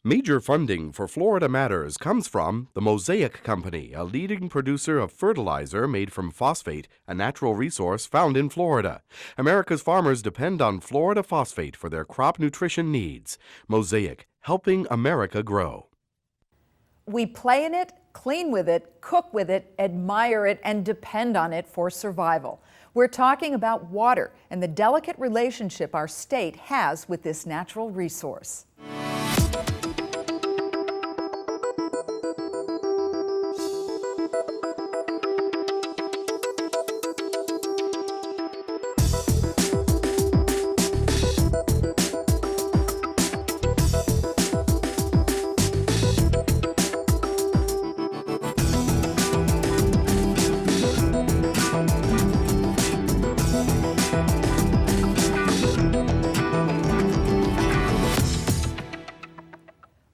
Major funding for Florida Matters comes from the Mosaic Company, a leading producer of fertilizer made from phosphate, a natural resource found in Florida. America's farmers depend on Florida phosphate for their crop nutrition needs. Mosaic, helping America grow. We play in it, clean with it, cook with it, admire it, and depend on it for survival. We're talking about water and the delicate relationship our state has with this natural resource.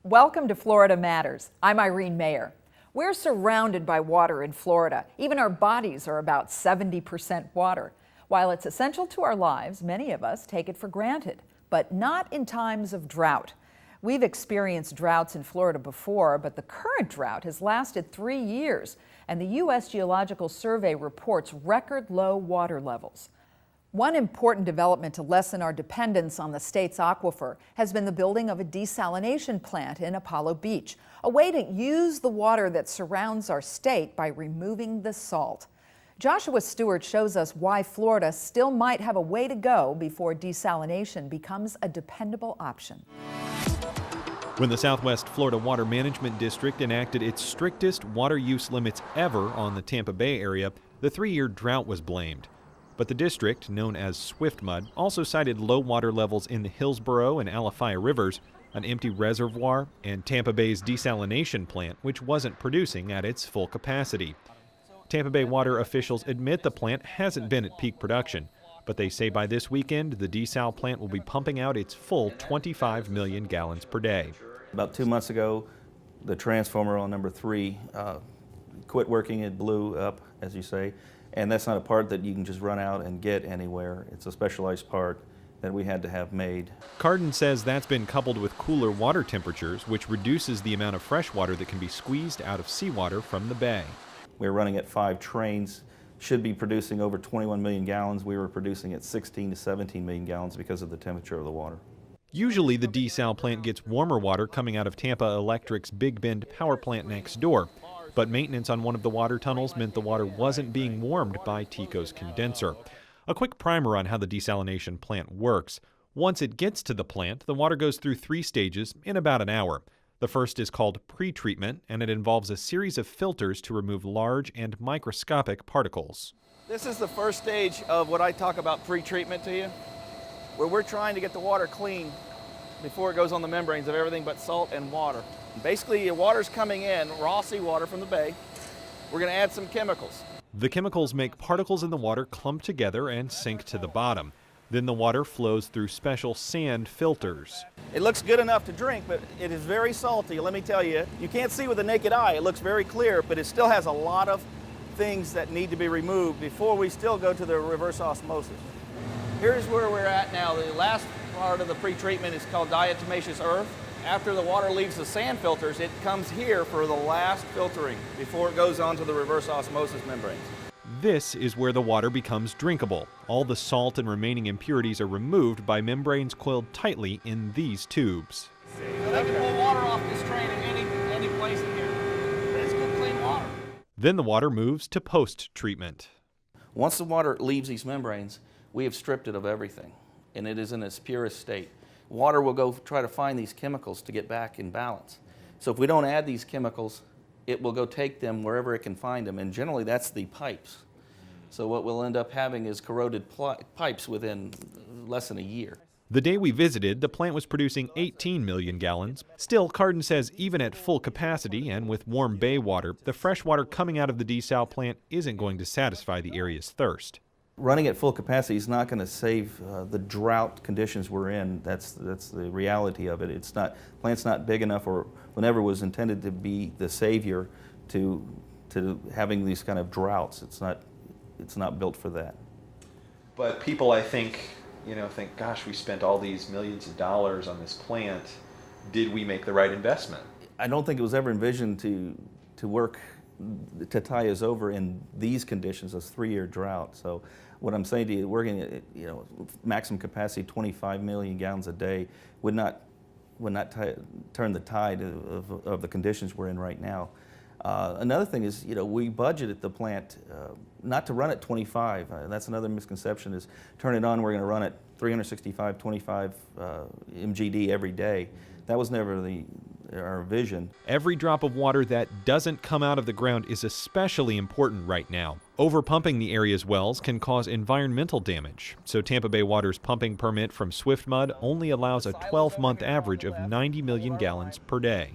Welcome to Florida Matters. I'm Irene Maher. We're surrounded by water in Florida. Even our bodies are about 70% water. While it's essential to our lives, many of us take it for granted, but not in times of drought. We've experienced droughts in Florida before, but the current drought has lasted 3 years, and the U.S. Geological Survey reports record low water levels. One important development to lessen our dependence on the state's aquifer has been the building of a desalination plant in Apollo Beach, a way to use the water that surrounds our state by removing the salt. Joshua Stewart shows us why Florida still might have a way to go before desalination becomes a dependable option. When the Southwest Florida Water Management District enacted its strictest water use limits ever on the Tampa Bay area, the 3-year drought was blamed. But the district, known as Swift Mud, also cited low water levels in the Hillsborough and Alafaya rivers, an empty reservoir, and Tampa Bay's desalination plant, which wasn't producing at its full capacity. Tampa Bay water officials admit the plant hasn't been at peak production, but they say by this weekend, the Desal Plant will be pumping out its full 25 million gallons per day. About 2 months ago, the transformer on number 3 quit working. It blew up, as you say. And that's not a part that you can just run out and get anywhere. It's a specialized part that we had to have made. Carden says that's been coupled with cooler water temperatures, which reduces the amount of fresh water that can be squeezed out of seawater from the bay. We're running at 5 trains, should be producing over 21 million gallons. We were producing at 16 to 17 million gallons because of the temperature of the water. Usually the Desal Plant gets warmer water coming out of Tampa Electric's Big Bend power plant next door. But maintenance on one of the water tunnels meant the water wasn't being warmed by TECO's condenser. A quick primer on how the desalination plant works. Once it gets to the plant, the water goes through 3 stages in about an hour. The first is called pre-treatment, and it involves a series of filters to remove large and microscopic particles. This is the first stage of what I talk about pre-treatment to you, where we're trying to get the water clean before it goes on the membranes of everything but salt and water. Basically, the water's coming in, raw seawater from the bay. We're going to add some chemicals. The chemicals make particles in the water clump together and sink to the bottom. Then the water flows through special sand filters. It looks good enough to drink, but it is very salty, let me tell you. You can't see with the naked eye. It looks very clear, but it still has a lot of things that need to be removed before we still go to the reverse osmosis. Here's where we're at now. The last part of the pre-treatment is called diatomaceous earth. After the water leaves the sand filters, it comes here for the last filtering before it goes on to the reverse osmosis membranes. This is where the water becomes drinkable. All the salt and remaining impurities are removed by membranes coiled tightly in these tubes. So they can pull water off this train in any place in here. It's good, clean water. Then the water moves to post-treatment. Once the water leaves these membranes, we have stripped it of everything, and it is in its purest state. Water will go try to find these chemicals to get back in balance. So if we don't add these chemicals, it will go take them wherever it can find them, and generally that's the pipes. So what we'll end up having is corroded pipes within less than a year. The day we visited, the plant was producing 18 million gallons. Still, Carden says even at full capacity and with warm bay water, the fresh water coming out of the Desal plant isn't going to satisfy the area's thirst. Running at full capacity is not going to save the drought conditions we're in. That's the reality of it. It's not, plant's not big enough, or whenever was intended to be the savior to having these kind of droughts. It's not built for that. But people, I think, think, gosh, we spent all these millions of dollars on this plant. Did we make the right investment? I don't think it was ever envisioned to work to tie us over in these conditions, a 3-year drought. So what I'm saying to you, working at maximum capacity 25 million gallons a day would not turn the tide of the conditions we're in right now. Another thing is, we budgeted the plant not to run at 25. That's another misconception, is turn it on, we're going to run at 365, 25 MGD every day. That was never our vision. Every drop of water that doesn't come out of the ground is especially important right now. Overpumping the area's wells can cause environmental damage, so Tampa Bay Water's pumping permit from Swiftmud only allows a 12-month average of 90 million gallons per day.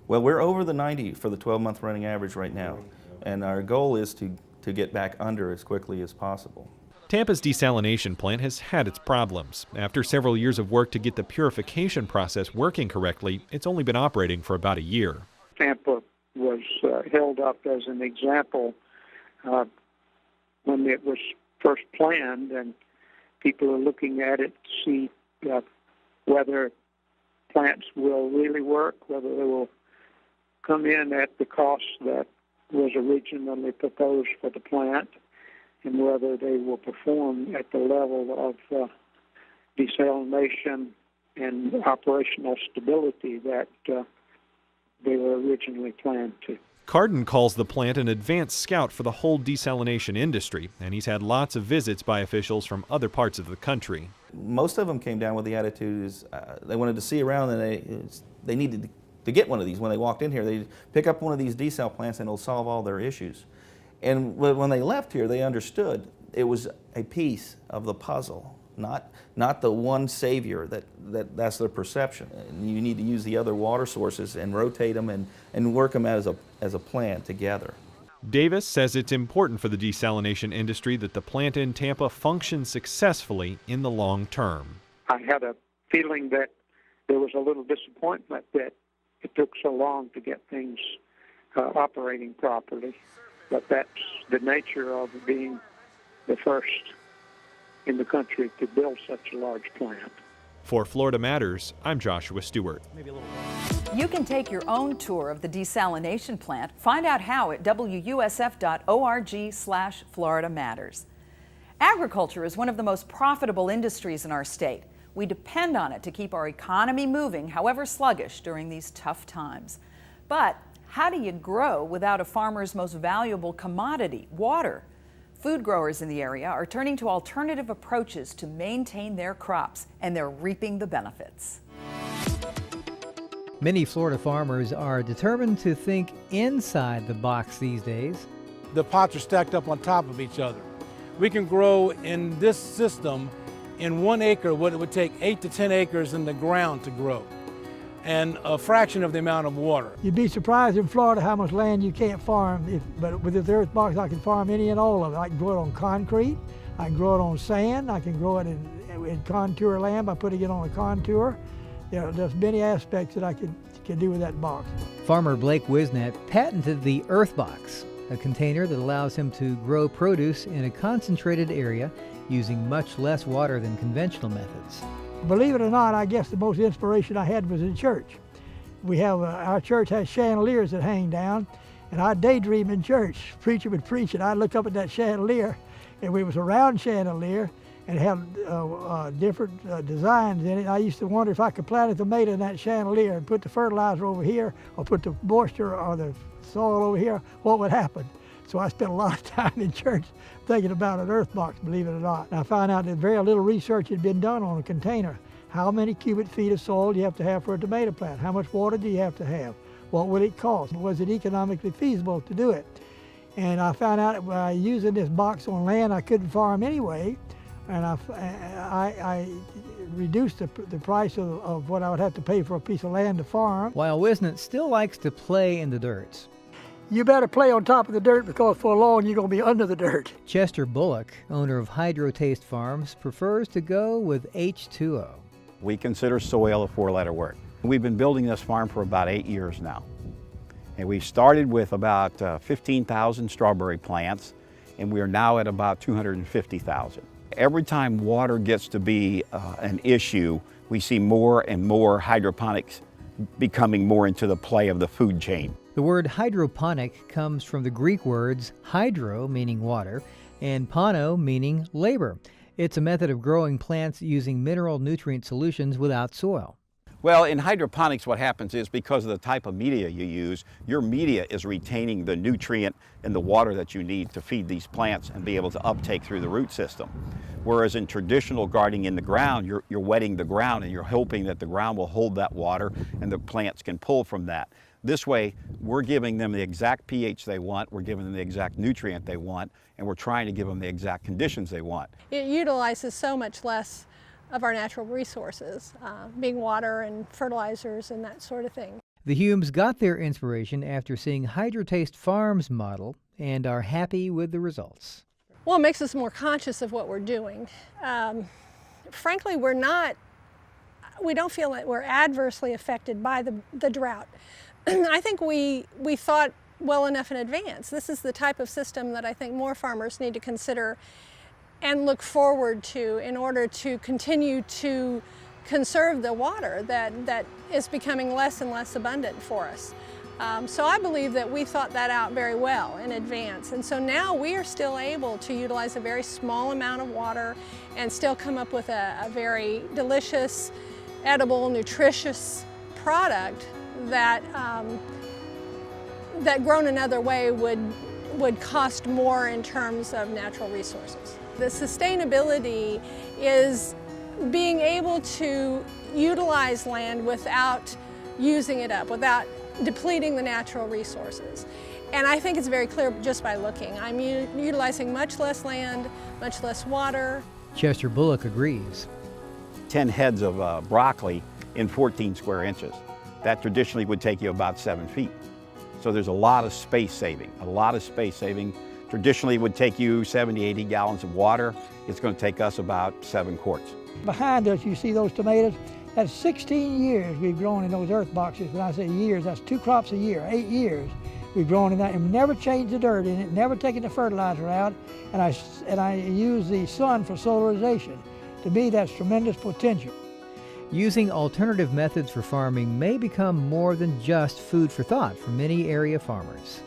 Well, we're over the 90 for the 12-month running average right now, and our goal is to get back under as quickly as possible. Tampa's desalination plant has had its problems. After several years of work to get the purification process working correctly, it's only been operating for about a year. Tampa was held up as an example when it was first planned, and people are looking at it to see whether plants will really work, whether they will come in at the cost that was originally proposed for the plant, and whether they will perform at the level of desalination and operational stability that they were originally planned to. Carden calls the plant an advanced scout for the whole desalination industry, and he's had lots of visits by officials from other parts of the country. Most of them came down with the attitude is they wanted to see around, and they needed to get one of these. When they walked in here, they'd pick up one of these desal plants and it'll solve all their issues. And when they left here, they understood it was a piece of the puzzle, not the one savior that's their perception. And you need to use the other water sources and rotate them and work them as a plan together. Davis says it's important for the desalination industry that the plant in Tampa functions successfully in the long term. I had a feeling that there was a little disappointment that it took so long to get things operating properly. But that's the nature of being the first in the country to build such a large plant. For Florida Matters, I'm Joshua Stewart. You can take your own tour of the desalination plant. Find out how at wusf.org/Florida Matters. Agriculture is one of the most profitable industries in our state. We depend on it to keep our economy moving, however sluggish, during these tough times. But how do you grow without a farmer's most valuable commodity, water? Food growers in the area are turning to alternative approaches to maintain their crops, and they're reaping the benefits. Many Florida farmers are determined to think inside the box these days. The pots are stacked up on top of each other. We can grow in this system in 1 acre what it would take 8 to 10 acres in the ground to grow, and a fraction of the amount of water. You'd be surprised in Florida how much land you can't farm, but with this earth box I can farm any and all of it. I can grow it on concrete, I can grow it on sand, I can grow it in contour land by putting it on a contour. There's many aspects that I can do with that box. Farmer Blake Wisnett patented the Earth Box, a container that allows him to grow produce in a concentrated area using much less water than conventional methods. Believe it or not, I guess the most inspiration I had was in church. Our church has chandeliers that hang down, and I'd daydream in church. Preacher would preach, and I'd look up at that chandelier, and it was a round chandelier, and it had different designs in it. I used to wonder if I could plant a tomato in that chandelier and put the fertilizer over here, or put the moisture or the soil over here, what would happen? So I spent a lot of time in church thinking about an earth box, believe it or not. And I found out that very little research had been done on a container. How many cubic feet of soil do you have to have for a tomato plant? How much water do you have to have? What would it cost? Was it economically feasible to do it? And I found out that by using this box on land I couldn't farm anyway, and I reduced the price of what I would have to pay for a piece of land to farm. While Wisnett still likes to play in the dirt. You better play on top of the dirt, because for long you're going to be under the dirt. Chester Bullock, owner of Hydrotaste Farms, prefers to go with H2O. We consider soil a 4-letter word. We've been building this farm for about 8 years now. And we started with about 15,000 strawberry plants, and we are now at about 250,000. Every time water gets to be an issue, we see more and more hydroponics becoming more into the play of the food chain. The word hydroponic comes from the Greek words hydro, meaning water, and pono, meaning labor. It's a method of growing plants using mineral nutrient solutions without soil. Well, in hydroponics what happens is because of the type of media you use, your media is retaining the nutrient and the water that you need to feed these plants and be able to uptake through the root system. Whereas in traditional gardening in the ground, you're wetting the ground and you're hoping that the ground will hold that water and the plants can pull from that. This way, we're giving them the exact pH they want, we're giving them the exact nutrient they want, and we're trying to give them the exact conditions they want. It utilizes so much less of our natural resources, being water and fertilizers and that sort of thing. The Humes got their inspiration after seeing Hydrotaste Farms' model and are happy with the results. Well, it makes us more conscious of what we're doing. Frankly, we don't feel that we're adversely affected by the drought. I think we thought well enough in advance. This is the type of system that I think more farmers need to consider and look forward to in order to continue to conserve the water that is becoming less and less abundant for us. So I believe that we thought that out very well in advance. And so now we are still able to utilize a very small amount of water and still come up with a very delicious, edible, nutritious product that grown another way would cost more in terms of natural resources. The sustainability is being able to utilize land without using it up, without depleting the natural resources. And I think it's very clear just by looking. I'm utilizing much less land, much less water. Chester Bullock agrees. 10 heads of broccoli in 14 square inches. That traditionally would take you about 7 feet. So there's a lot of space saving, Traditionally it would take you 70, 80 gallons of water. It's going to take us about 7 quarts. Behind us, you see those tomatoes. That's 16 years we've grown in those earth boxes. When I say years, that's 2 crops a year, 8 years we've grown in that, and never changed the dirt in it, never taken the fertilizer out, and I use the sun for solarization. To me, that's tremendous potential. Using alternative methods for farming may become more than just food for thought for many area farmers.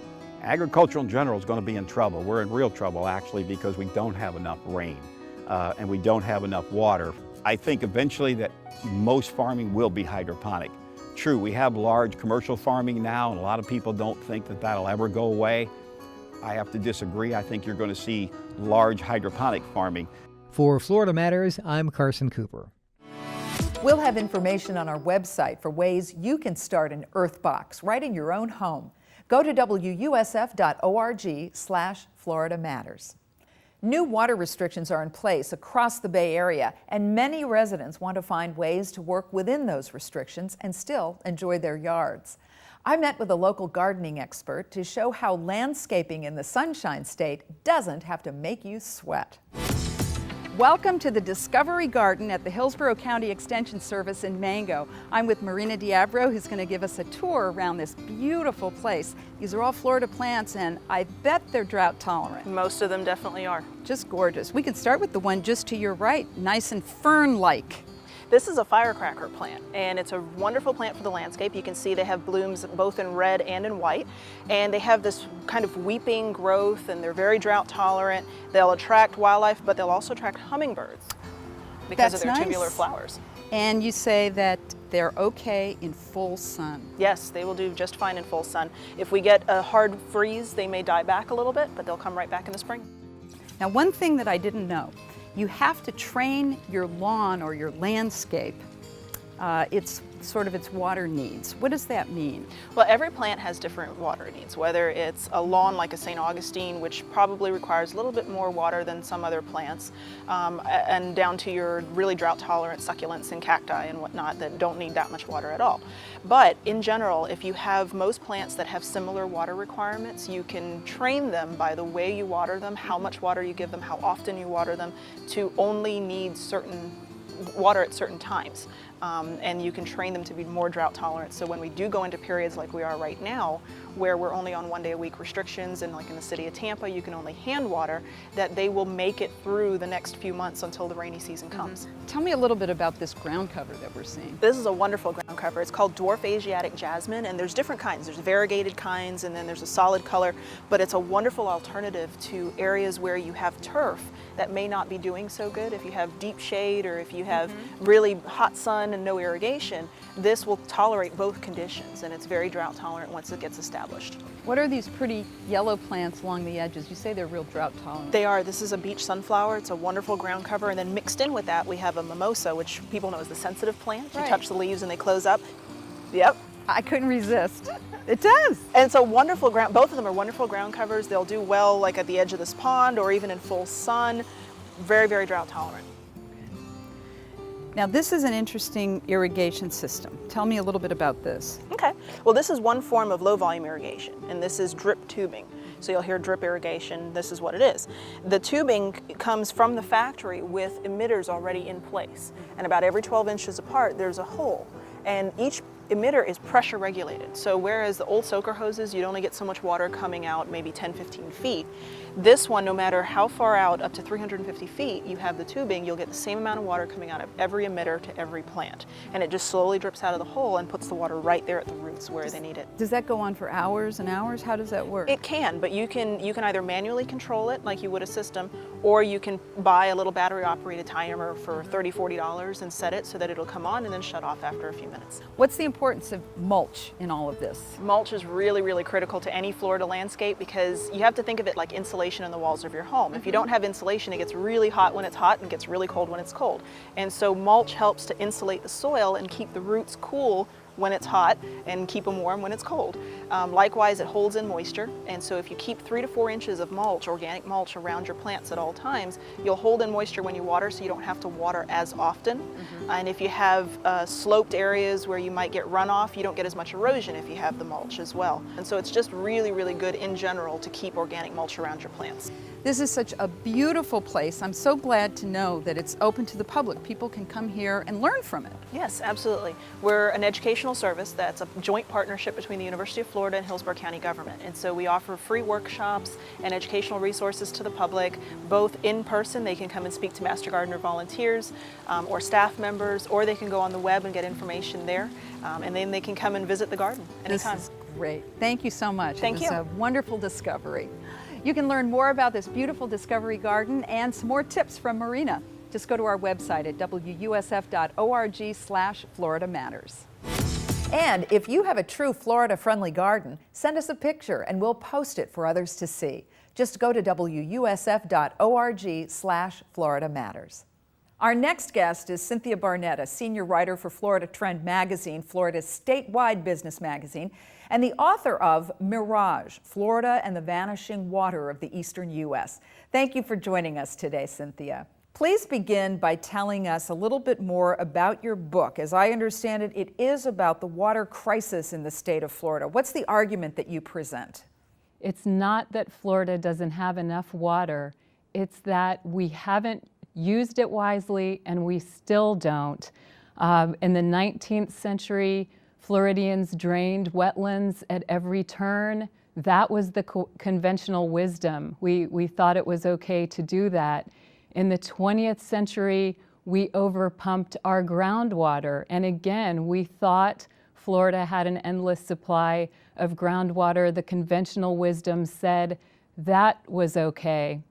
Agriculture in general is going to be in trouble. We're in real trouble actually because we don't have enough rain and we don't have enough water. I think eventually that most farming will be hydroponic. True, we have large commercial farming now and a lot of people don't think that that'll ever go away. I have to disagree. I think you're going to see large hydroponic farming. For Florida Matters, I'm Carson Cooper. We'll have information on our website for ways you can start an earth box right in your own home. Go to wusf.org/Florida Matters. New water restrictions are in place across the Bay Area, and many residents want to find ways to work within those restrictions and still enjoy their yards. I met with a local gardening expert to show how landscaping in the Sunshine State doesn't have to make you sweat. Welcome to the Discovery Garden at the Hillsborough County Extension Service in Mango. I'm with Marina Diabro, who's going to give us a tour around this beautiful place. These are all Florida plants, and I bet they're drought tolerant. Most of them definitely are. Just gorgeous. We can start with the one just to your right, nice and fern-like. This is a firecracker plant, and it's a wonderful plant for the landscape. You can see they have blooms both in red and in white, and they have this kind of weeping growth, and they're very drought tolerant. They'll attract wildlife, but they'll also attract hummingbirds because of their tubular flowers. And you say that they're okay in full sun. Yes, they will do just fine in full sun. If we get a hard freeze, they may die back a little bit, but they'll come right back in the spring. Now, one thing that I didn't know, you have to train your lawn or your landscape. It's sort of its water needs. What does that mean? Well, every plant has different water needs, whether it's a lawn like a St. Augustine, which probably requires a little bit more water than some other plants, and down to your really drought-tolerant succulents and cacti and whatnot that don't need that much water at all. But in general, if you have most plants that have similar water requirements, you can train them by the way you water them, how much water you give them, how often you water them, to only need certain water at certain times. and you can train them to be more drought tolerant. So when we do go into periods like we are right now, where we're only on 1 day a week restrictions, and like in the city of Tampa, you can only hand water, that they will make it through the next few months until the rainy season comes. Tell me a little bit about this ground cover that we're seeing. This is a wonderful ground cover. It's called dwarf Asiatic jasmine, and there's different kinds. There's variegated kinds, and then there's a solid color, but it's a wonderful alternative to areas where you have turf that may not be doing so good. If you have deep shade, or if you have really hot sun and no irrigation, this will tolerate both conditions, and it's very drought tolerant once it gets established. What are these pretty yellow plants along the edges? You say they're real drought tolerant. They are. This is a beach sunflower. It's a wonderful ground cover, and then mixed in with that we have a mimosa, which people know is the sensitive plant. You touch the leaves and they close up. Yep. I couldn't resist. It does. And it's a wonderful ground, both of them are wonderful ground covers. They'll do well like at the edge of this pond or even in full sun. Very, very drought tolerant. Now this is an interesting irrigation system. Tell me a little bit about this. Okay. Well, this is one form of low volume irrigation, and this is drip tubing. So you'll hear drip irrigation. This is what it is. The tubing comes from the factory with emitters already in place. And about every 12 inches apart, there's a hole. And each emitter is pressure regulated. So whereas the old soaker hoses, you'd only get so much water coming out, maybe 10, 15 feet. This one, no matter how far out, up to 350 feet, you have the tubing, you'll get the same amount of water coming out of every emitter to every plant. And it just slowly drips out of the hole and puts the water right there at the roots where they need it. Does that go on for hours and hours? How does that work? It can, but you can either manually control it like you would a system, or you can buy a little battery operated timer for $30, $40 and set it so that it'll come on and then shut off after a few minutes. What's the importance of mulch in all of this? Mulch is really, really critical to any Florida landscape because you have to think of it like insulation in the walls of your home. If you don't have insulation, it gets really hot when it's hot and gets really cold when it's cold. And so mulch helps to insulate the soil and keep the roots cool when it's hot and keep them warm when it's cold. Likewise, it holds in moisture, and so if you keep 3 to 4 inches of mulch, organic mulch, around your plants at all times, you'll hold in moisture when you water, so you don't have to water as often. And if you have sloped areas where you might get runoff, you don't get as much erosion if you have the mulch as well. And so it's just really, really good in general to keep organic mulch around your plants. This is such a beautiful place. I'm so glad to know that it's open to the public. People can come here and learn from it. Yes, absolutely. We're an educational service that's a joint partnership between the University of Florida and Hillsborough County government. And so we offer free workshops and educational resources to the public, both in person. They can come and speak to Master Gardener volunteers or staff members, or they can go on the web and get information there. And then they can come and visit the garden anytime. This is great. Thank you so much. Thank you. It was a wonderful discovery. You can learn more about this beautiful discovery garden and some more tips from Marina. Just go to our website at wusf.org/Florida Matters. And if you have a true Florida-friendly garden, send us a picture and we'll post it for others to see. Just go to wusf.org/Florida Matters. Our next guest is Cynthia Barnett, a senior writer for Florida Trend magazine, Florida's statewide business magazine, and the author of Mirage, Florida and the Vanishing Water of the Eastern U.S. Thank you for joining us today, Cynthia. Please begin by telling us a little bit more about your book. As I understand it, it is about the water crisis in the state of Florida. What's the argument that you present? It's not that Florida doesn't have enough water. It's that we haven't used it wisely and we still don't. In the 19th century, Floridians drained wetlands at every turn. That was the conventional wisdom. We thought it was okay to do that. In the 20th century, we overpumped our groundwater. And again, we thought Florida had an endless supply of groundwater. The conventional wisdom said that was okay.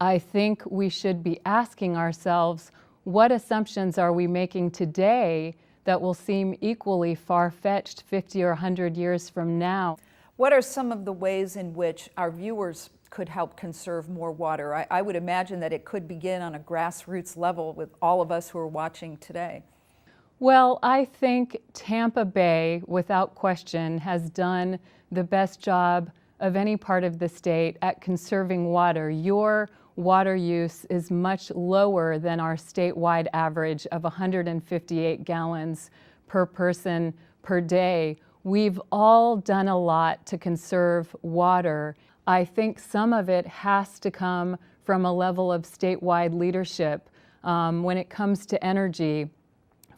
I think we should be asking ourselves, what assumptions are we making today that will seem equally far-fetched 50 or 100 years from now? What are some of the ways in which our viewers could help conserve more water? I would imagine that it could begin on a grassroots level with all of us who are watching today. Well, I think Tampa Bay, without question, has done the best job of any part of the state at conserving water. Your water use is much lower than our statewide average of 158 gallons per person per day. We've all done a lot to conserve water. I think some of it has to come from a level of statewide leadership. When it comes to energy,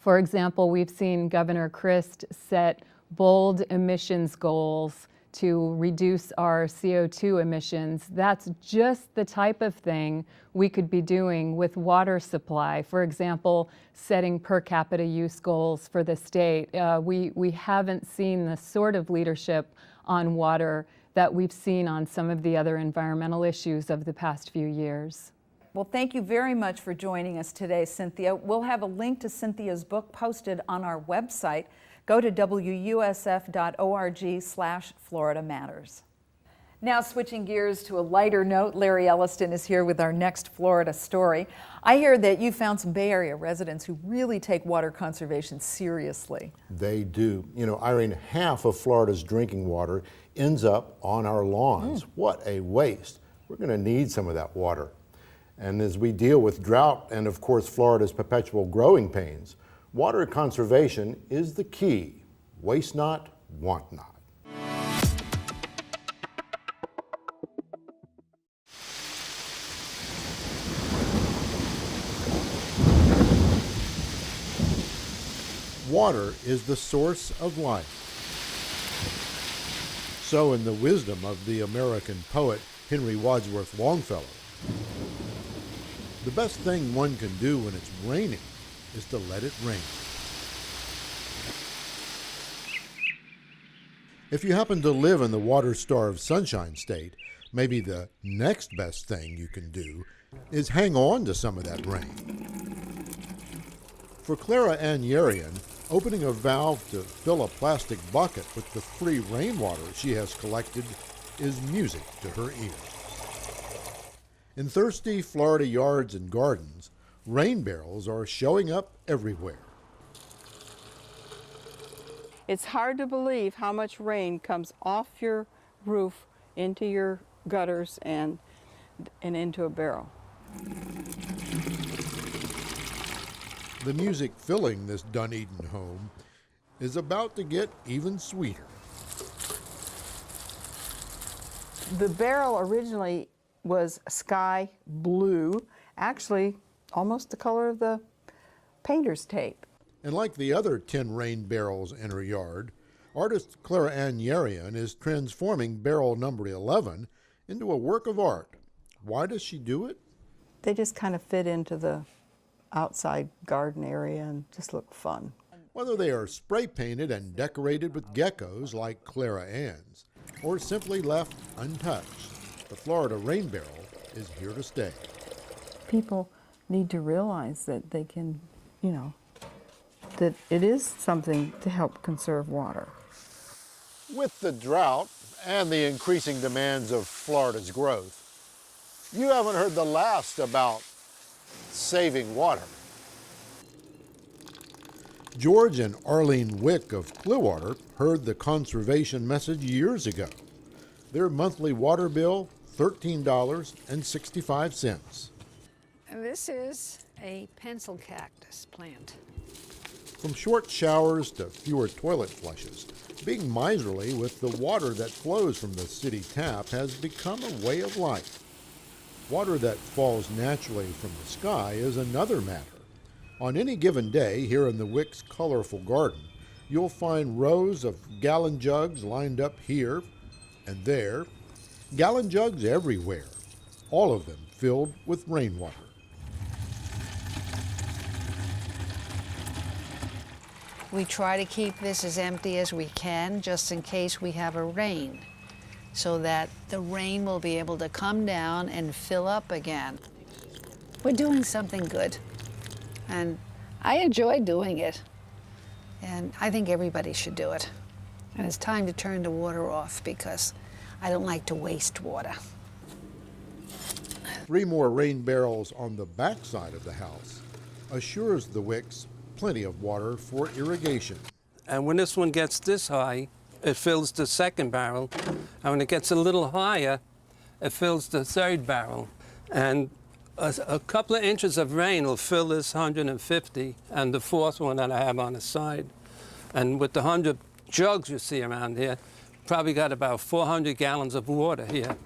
For example, we've seen Governor Christ set bold emissions goals to reduce our CO2 emissions. That's just the type of thing we could be doing with water supply. For example, setting per capita use goals for the state. We haven't seen the sort of leadership on water that we've seen on some of the other environmental issues of the past few years. Well, thank you very much for joining us today, Cynthia. We'll have a link to Cynthia's book posted on our website. Go to wusf.org/Florida Matters. Now switching gears to a lighter note, Larry Elliston is here with our next Florida story. I hear that you found some Bay Area residents who really take water conservation seriously. They do. You know, Irene, half of Florida's drinking water ends up on our lawns. What a waste. We're going to need some of that water. And as we deal with drought and, of course, Florida's perpetual growing pains, water conservation is the key. Waste not, want not. Water is the source of life. So in the wisdom of the American poet Henry Wadsworth Longfellow, the best thing one can do when it's raining is to let it rain. If you happen to live in the water-starved Sunshine State, maybe the next best thing you can do is hang on to some of that rain. For Clara Ann Yerian, opening a valve to fill a plastic bucket with the free rainwater she has collected is music to her ears. In thirsty Florida yards and gardens, rain barrels are showing up everywhere. It's hard to believe how much rain comes off your roof into your gutters and into a barrel. The music filling this Dunedin home is about to get even sweeter. The barrel originally was sky blue, actually almost the color of the painter's tape. And like the other 10 rain barrels in her yard, artist Clara Ann Yerian is transforming barrel number 11 into a work of art. Why does she do it? They just kind of fit into the outside garden area and just look fun. Whether they are spray painted and decorated with geckos like Clara Ann's, or simply left untouched, the Florida rain barrel is here to stay. People need to realize that they can, that it is something to help conserve water. With the drought and the increasing demands of Florida's growth, you haven't heard the last about saving water. George and Arlene Wick of Clearwater heard the conservation message years ago. Their monthly water bill, $13.65. This is a pencil cactus plant. From short showers to fewer toilet flushes, being miserly with the water that flows from the city tap has become a way of life. Water that falls naturally from the sky is another matter. On any given day here in the Wick's colorful garden, you'll find rows of gallon jugs lined up here and there, gallon jugs everywhere, all of them filled with rainwater. We try to keep this as empty as we can just in case we have a rain, so that the rain will be able to come down and fill up again. We're doing something good, and I enjoy doing it, and I think everybody should do it. And it's time to turn the water off because I don't like to waste water. 3 more rain barrels on the back side of the house assures the Wicks plenty of water for irrigation. And when this one gets this high, it fills the second barrel. And when it gets a little higher, it fills the third barrel. And a couple of inches of rain will fill this 150 and the fourth one that I have on the side. And with the 100 jugs you see around here, probably got about 400 gallons of water here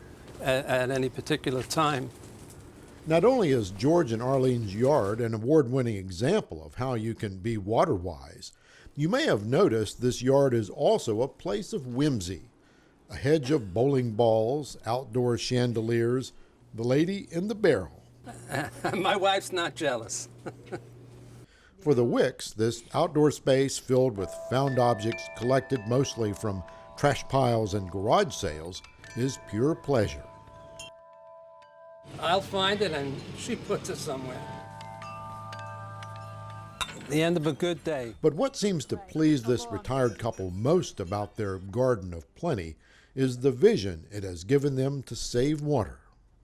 at any particular time. Not only is George and Arlene's yard an award-winning example of how you can be water-wise, you may have noticed this yard is also a place of whimsy. A hedge of bowling balls, outdoor chandeliers, the lady in the barrel. My wife's not jealous. For the Wicks, this outdoor space filled with found objects collected mostly from trash piles and garage sales is pure pleasure. I'll find it and she puts it somewhere. The end of a good day. But what seems to please this retired couple most about their garden of plenty is the vision it has given them to save water.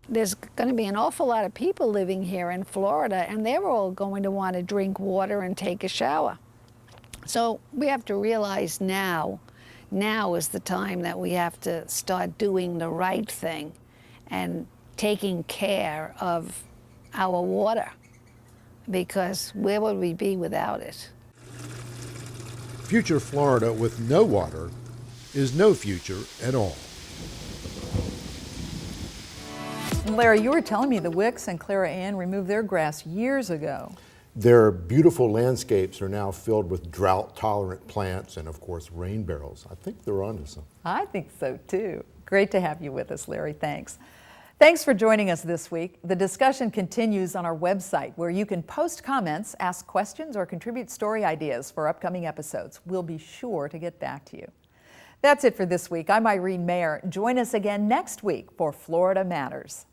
There's going to be an awful lot of people living here in Florida, and they're all going to want to drink water and take a shower. So we have to realize now is the time that we have to start doing the right thing and taking care of our water, because where would we be without it? Future Florida with no water is no future at all. Larry, you were telling me the Wicks and Clara Ann removed their grass years ago. Their beautiful landscapes are now filled with drought-tolerant plants and, of course, rain barrels. I think they're onto something. I think so, too. Great to have you with us, Larry. Thanks. Thanks for joining us this week. The discussion continues on our website, where you can post comments, ask questions, or contribute story ideas for upcoming episodes. We'll be sure to get back to you. That's it for this week. I'm Irene Maher. Join us again next week for Florida Matters.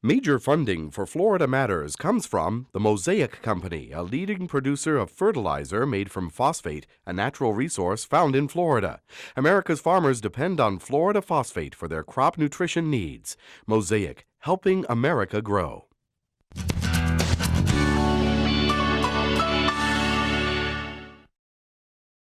Major funding for Florida Matters comes from the Mosaic Company, a leading producer of fertilizer made from phosphate, a natural resource found in Florida. America's farmers depend on Florida phosphate for their crop nutrition needs. Mosaic, helping America grow.